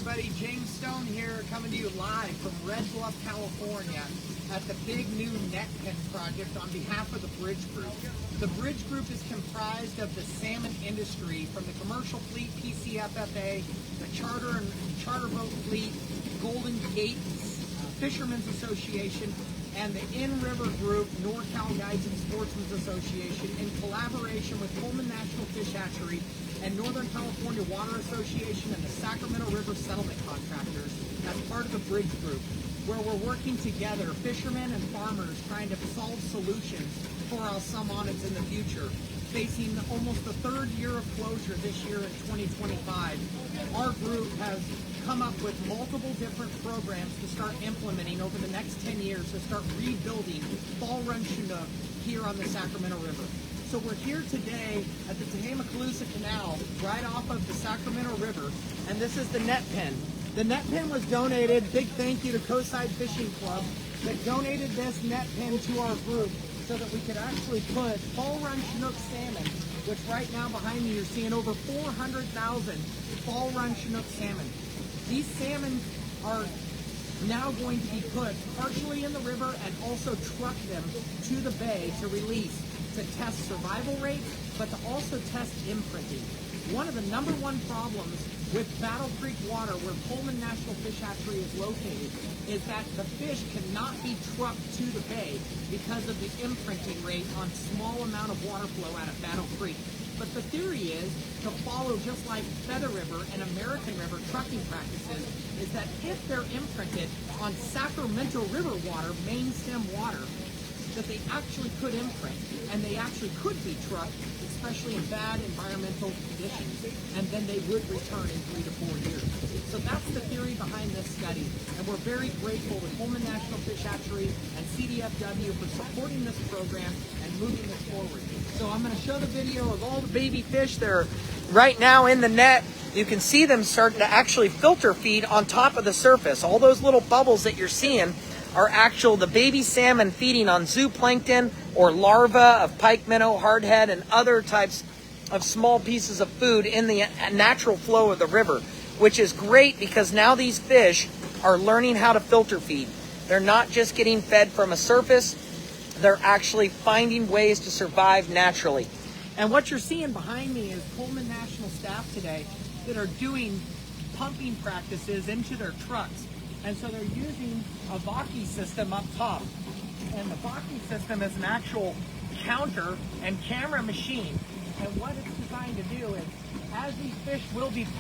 everybody, James Stone here, coming to you live from Red Bluff, California at the big new net pen project on behalf of the Bridge Group. The Bridge Group is comprised of the salmon industry, from the commercial fleet, PCFFA, the charter boat fleet, Golden Gate Fishermen's Association, and the In-River Group, NorCal Guides and Sportsmen's Association, in collaboration with Pullman National Fish Hatchery and Northern California Water Association and the Sacramento River Settlement Contractors as part of the Bridge Group, where we're working together, fishermen and farmers, trying to solve solutions for our salmonids in the future. Facing almost the third year of closure this year in 2025, our group has come up with multiple different programs to start implementing over the next 10 years to start rebuilding Fall Run Chinook here on the Sacramento River. So we're here today at the Tehamacalusa Canal, right off of the Sacramento River, and this is the net pen. The net pen was donated. Big thank you to Coastside Fishing Club that donated this net pen to our group so that we could actually put Fall Run Chinook salmon, which right now behind me you're seeing over 400,000 Fall Run Chinook salmon. These salmon are now going to be put partially in the river and also truck them to the bay to release, to test survival rate, but to also test imprinting. One of the #1 problems with Battle Creek water, where Pullman National Fish Hatchery is located, is that the fish cannot be trucked to the bay because of the imprinting rate on small amount of water flow out of Battle Creek. But the theory is to follow just like Feather River and American River trucking practices, is that if they're imprinted on Sacramento River water, main stem water, that they actually could imprint and they actually could be trucked, especially in bad environmental conditions, and then they would return in 3 to 4 years. So that's the theory behind this study, and we're very grateful to Pullman National Fish Hatchery and CDFW for supporting this program and moving this forward. So I'm going to show the video of all the baby fish that are right now in the net. You can see them starting to actually filter feed on top of the surface. All those little bubbles that you're seeing are the baby salmon feeding on zooplankton or larvae of pike minnow, hardhead, and other types of small pieces of food in the natural flow of the river, which is great because now these fish are learning how to filter feed. They're not just getting fed from a surface, they're actually finding ways to survive naturally. And what you're seeing behind me is Pullman National staff today that are doing pumping practices into their trucks. And so they're using a Vaki system up top. And the Vaki system is an actual counter and camera machine. And what it's designed to do is, as these fish will be